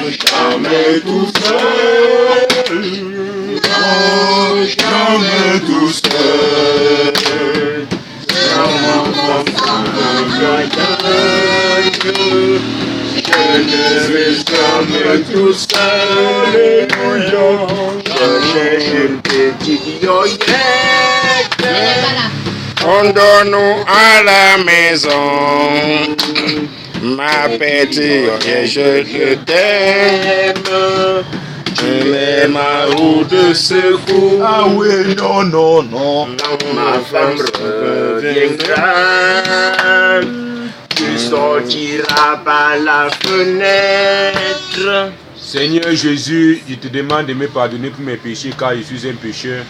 Jamais tout seul, non, jamais tout seul. Je ne vais jamais tout seul. Je cherche une petite yoyette. Rendons-nous à la maison. Ma petite, je t'aime. Tu es ma roue de secours. Ah oui, non, non, non. Ma femme reviendra. Tu sortiras par la fenêtre. Seigneur Jésus, je te demande de me pardonner pour mes péchés car je suis un pécheur.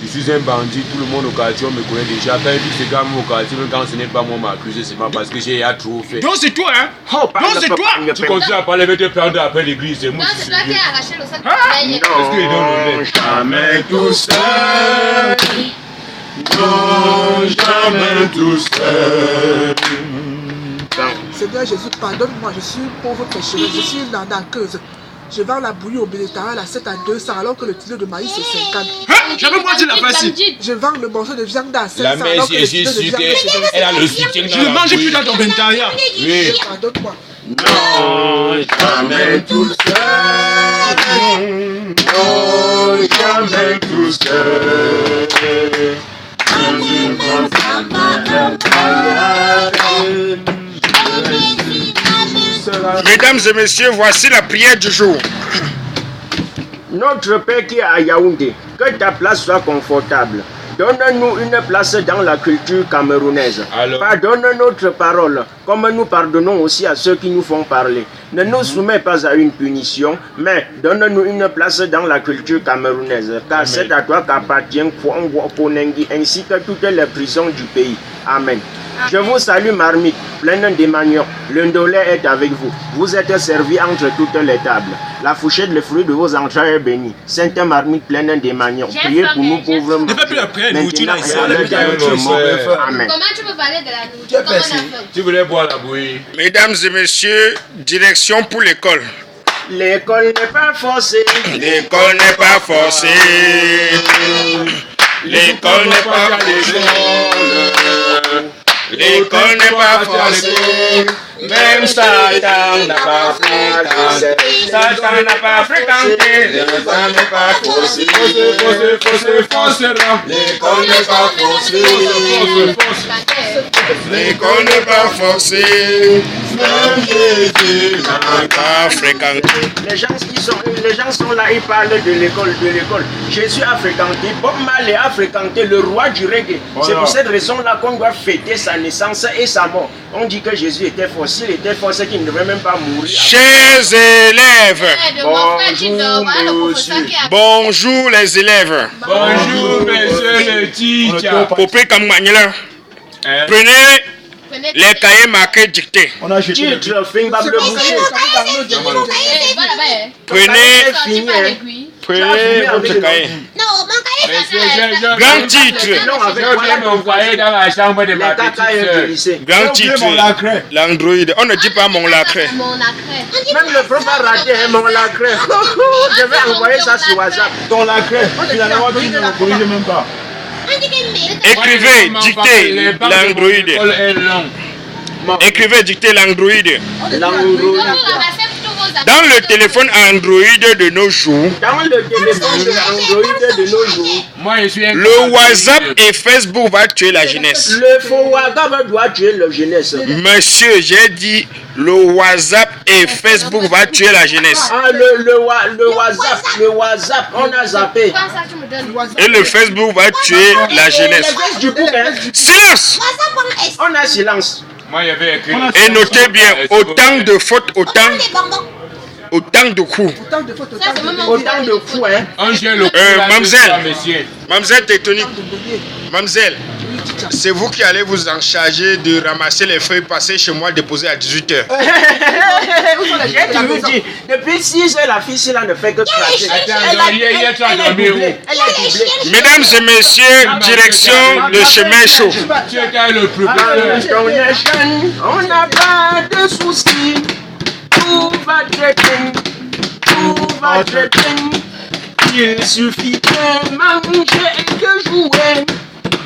Je suis un bandit, tout le monde au quartier me connaît déjà. Quand il dit que c'est quand même au quartier, même quand ce n'est pas moi m'accuser, c'est pas parce que j'ai trop fait. Donc c'est toi, hein? Oh, Non, c'est toi. Tu continues à parler avec tes parents après l'église, c'est moi. Non, c'est toi qui as arraché le sac de Non, jamais tout seul. Non, jamais tout seul. Seigneur Jésus, pardonne-moi, je suis une pauvre pécheuse, je suis une arnaqueuse. Je vends la bouillie au bénétaral à 7 à 200 alors que le kilo de maïs c'est 50. Hein? J'avais moi dit la facile. Je vends le morceau de viande à 500 La mère, alors que le kilo de viande c'est elle a 25. le soutien. Je ne mange plus dans ton ventaya. Oui. Pardonne-moi. Non, jamais tout seul. Non, jamais tout seul. Mesdames et messieurs, voici la prière du jour. Notre Père qui est à Yaoundé, que ta place soit confortable. Donne-nous une place dans la culture camerounaise. Alors. Pardonne notre parole, comme nous pardonnons aussi à ceux qui nous font parler. Ne nous soumets pas à une punition, mais donne-nous une place dans la culture camerounaise. Car Amen. c'est à toi qu'appartient Kouangwa Ponengi ainsi que toutes les prisons du pays. Amen. Je vous salue, marmite, pleine de manioc. Le ndolé est avec vous. Vous êtes servis entre toutes les tables. La fourchette, le fruit de vos entrailles est béni. Sainte marmite pleine de manioc. Priez pour nous pauvres. Ne fais plus après, nourriture là, ici. Amen. Comment tu peux parler de la nourriture? Comment on a fait? Tu voulais boire la bouillie. Mesdames et messieurs, direction pour l'école. L'école n'est pas forcée. L'école n'est pas forcée. L'école n'est pas l'école. L'école n'est pas forcée. Même Satan n'a pas fréquenté. Satan n'a pas fréquenté. L'école n'est pas forcée. L'école n'est pas forcée. L'école n'est pas forcée. Même Jésus n'a pas fréquenté. Les gens sont là, ils parlent de l'école, Jésus a fréquenté, Bob Marley a fréquenté le roi du reggae. Voilà. C'est pour cette raison-là qu'on doit fêter sa naissance et sa mort. On dit que Jésus était fort. S'il était fort, c'est qu'il ne devrait même pas mourir. Chers élèves, De mon frère, tu dors. Voilà le professeur qui a... bonjour les élèves. Bonjour, monsieur le teacher. Popé Kamanyela, prenez Prenez- les cahiers marqués dictés. On a jeté le Titre, Fingable Boucher. Eh, va là-bas, hein. Prenez, Sorti par l'aiguille. prenez votre cahier. Non, mon cahier, Monsieur, c'est ça. Grand titre. Je viens m'envoyer dans la chambre de ma petite sœur. Grand titre. mon lacret. L'Android. On ne dit pas mon lacret. Mon accré. Même le prof a raté mon lacret. Je vais envoyer ça sur WhatsApp. Ton lacret. Finalement, tu ne le corriges même pas. Écrivez, dictez l'Android. Écrivez, dictez l'Android. Donc, ramassez tous vos affaires. Dans le téléphone Android de nos jours, Moi, je suis un le WhatsApp et Facebook va tuer la jeunesse. Le faux WhatsApp doit tuer la jeunesse. Monsieur, j'ai dit le WhatsApp et Facebook va tuer la jeunesse. Ah, le WhatsApp, on a zappé. Comment ça, tu me donnes? Et le Facebook va tuer la jeunesse. Silence! On a silence. Moi, il y avait écrit. Et notez bien, autant de fautes, autant de coups. Autant de fautes, Ça, autant c'est de même Autant de fous, hein. Un gel au Mademoiselle. monsieur. Mademoiselle Tectonique, données. mademoiselle, c'est vous qui allez vous en charger de ramasser les feuilles, passer chez moi, déposer à 18h. J'ai toujours dit, depuis 6 heures, la fille là ne fait que cracher. Mesdames et messieurs, direction le chemin chaud. Tu es le plus On n'a pas de soucis, tout va très bien. va très bien. Il suffit de manger et de jouer.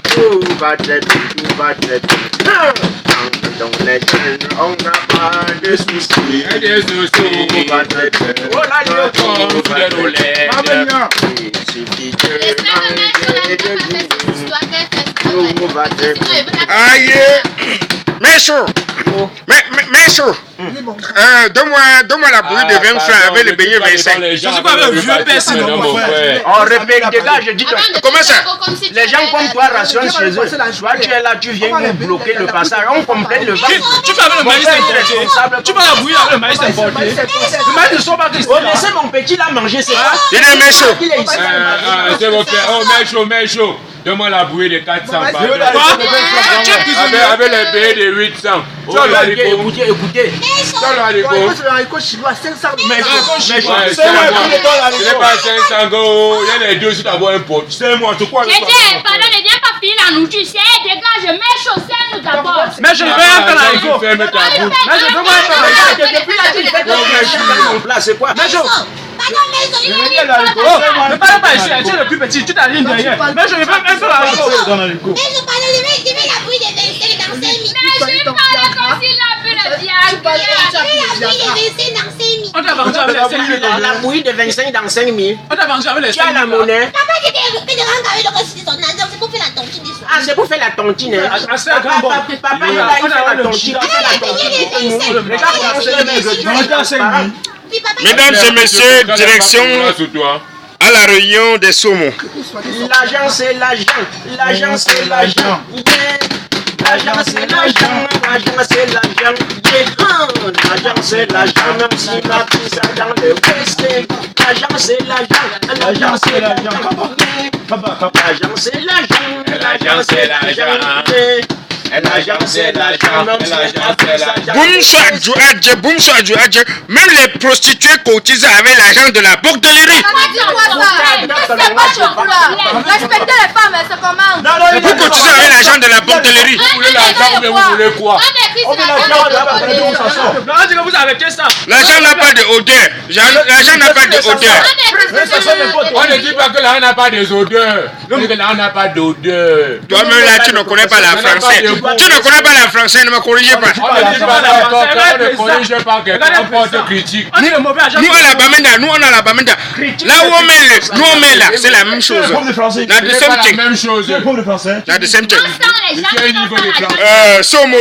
Tout va très bien, tout va très bien. Dans les jeunes, on n'a pas de soucis. Tout va très bien. Oh là là, tout va très bien. Il suffit de manger et de jouer. Tout va très bien. Aïe. Méchou. Méchou. Donne-moi la bouillie de 20 francs avec le beignet 25. Je sais pas avec le vieux père, sinon mon frère. On répète des gars, je dis que Comment ça? les gens comme toi rationnent chez eux. Toi tu es là, tu viens nous bloquer le passage. On complète le ventre. Tu fais avec le maïs importé. Tu vas la bouillir avec le maïs importé. Le maïs ne sont pas Christ. Oh, laissez mon petit là manger, c'est ça. Il est méchou. Il est ici. C'est mon frère. Oh, Méchou. Donne-moi la bouée de 400 balles. Avec les billets de 800. Oh, écoutez. Le haricot chinois, 500 Mais Ce n'est pas 500 euros. Il y a les deux, si tu as un pot. C'est moi, tu crois. Pardon, ne viens pas finir la nourriture. C'est dégage, je mets chaussettes nous d'abord. Mais je vais un peu l'haricot. Ferme ta bouche. Mais je veux pas Depuis là, tu fais ton plat, c'est quoi? Pardon, mais je ne parle pas ici, tu es le plus petit, tu t'alignes derrière. Mais je vais pas un peu l'haricot. Mais je parle, je vais la bouille de 25 dans 5 minutes. Mais je parle comme s'il a vu le Viagra. Je vais la bouille de 25 dans 5 minutes. On t'a vendu avec les 5 minutes. La bouillie de 25 dans 5 minutes. On t'a vendu avec les Tu as 5 la minutes. monnaie. Papa, je t'ai de rendre avec le reste de son argent. C'est pour faire la tontine du soir. Ah, c'est pour faire la tontine. Hein. Papa, il a fait la tontine. Mesdames et messieurs, direction à la réunion des saumons. L'argent, c'est l'argent. L'argent, c'est l'argent. L'argent, c'est l'argent. L'argent, c'est l'argent. L'argent, c'est l'argent. Même si on a pris ça dans le west. L'argent, c'est l'argent. L'argent, c'est l'argent. L'argent, c'est l'argent. L'argent, c'est l'argent. L'argent, c'est l'argent. Même si on a pris ça dans le Boum soit du adje. Même les prostituées cotisent avec l'argent de la bordellerie. Respectez les femmes, elles se commandent. Vous cotisez avec l'argent de la bordellerie. Vous voulez l'argent, mais vous voulez quoi? Non, dis que vous arrêtez ça. L'argent n'a pas d'odeur. L'argent n'a pas d'odeur. On ne dit pas que l'argent n'a pas d'odeur. On dit que l'argent n'a pas d'odeur. Toi-même là, tu ne connais pas la française. Tu ne connais pas la française, ne me corrigez pas. On ne dit pas d'accord, on ne corrige pas quelqu'un, on porte critique. On est le mauvais agent. Nous, à la Bamenda, nous, on a la Bamenda. Là où on met nous, on met là, c'est la même chose. La C'est pas la même chose. La deuxième thing. Quel niveau de français? Somo.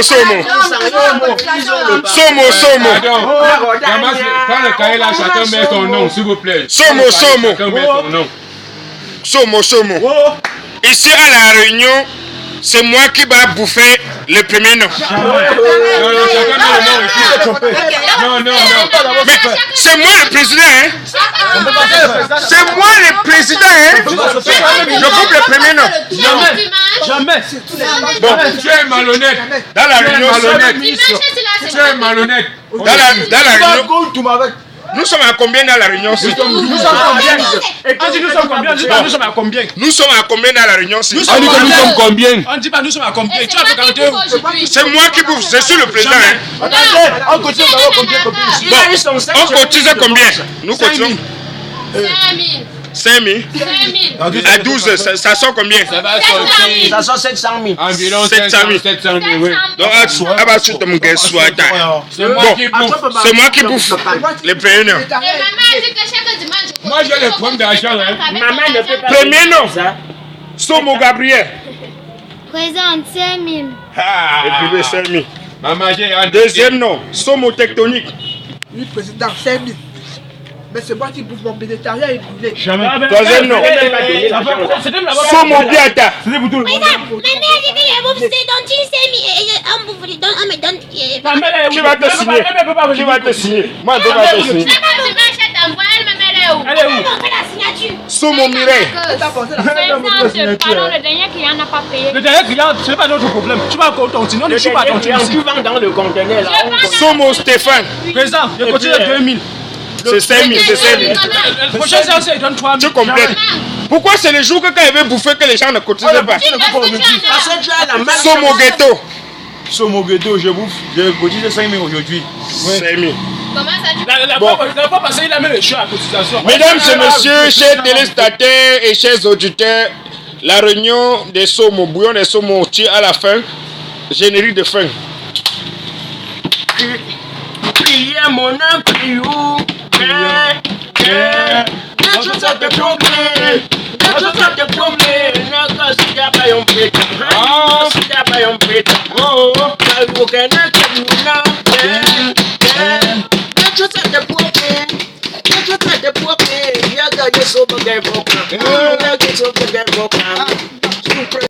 Quand le cahier là, chacun met son nom, s'il vous plaît. Somo. Chacun met son nom. Somo. Ici à la réunion, c'est moi qui va bouffer le premier nom. Non, chacun met le nom ici. Non. Mais c'est moi le président, hein? C'est moi le président, hein? Je bouffe le premier nom. Jamais. Bon, tu es malhonnête. Dans la réunion, Tu es malhonnête. dans la réunion. Nous sommes à combien dans la réunion? Nous sommes combien? On dit nous sommes combien? On dit pas nous sommes à combien? Nous sommes à combien dans la réunion? On dit que nous sommes combien? On dit pas nous sommes à combien? Tu as fréquenté où? C'est moi qui bouffe, je suis le président, hein? On cotise combien? On cotise combien? Nous cotisons 5 000. À 12, ça sort combien? Ça va sortir Ça sort 700 000. environ 700 000. 700 000, oui. Donc, c'est moi qui bouffe les premiers noms. Moi, j'ai le problème d'argent. Maman ne peut pas. Premier nom, Somo Gabriel. Présente 5 000. Et puis 5 000. Maman, j'ai un Deuxième nom, Somo Tectonique. Oui, président, 5 000. Mais c'est moi qui bouffe mon végétarien et brûlé. Troisième nom, Somo Biata. Ma mère dit que je bouffe ces tontines 5 000 et on me donne. Qui va te signer? Qui va te signer? Moi, je vais te signer. Elle est où? On fait la signature. Somo Mireille. Pardon, le dernier client n'a pas payé. Le dernier client, ce n'est pas notre problème. Tu vas encore tontiner, on ne suit pas tontiner ici. Tu vends dans le conteneur là. Somo Stéphane. Président, je continue à 2000. C'est 5 000, c'est 5 000. Le prochain séance, il donne 3 000. Tu complètes. Pourquoi c'est les jours que quand il veut bouffer que les gens ne cotisent pas? Parce que tu as la main. Somo Ghetto. Somo Ghetto, je bouffe. Je cotise 5 000 aujourd'hui. 5 000. Comment ça tu La fois passée, il a mis le choix à cotisation. Mesdames et messieurs, chers téléspectateurs et chers auditeurs, la réunion des saumons, bouillon des saumons tire à la fin. Générique de fin. Priez mon âme, priou. Deixa eu ter problema. Deixa eu ter problema. Não consigo apagar preto. Consigo apagar preto. Mas o que não é que não. Deixa eu ter problema. Deixa eu ter problema. E agora eu sou o que é boca. Eu sou o que é boca.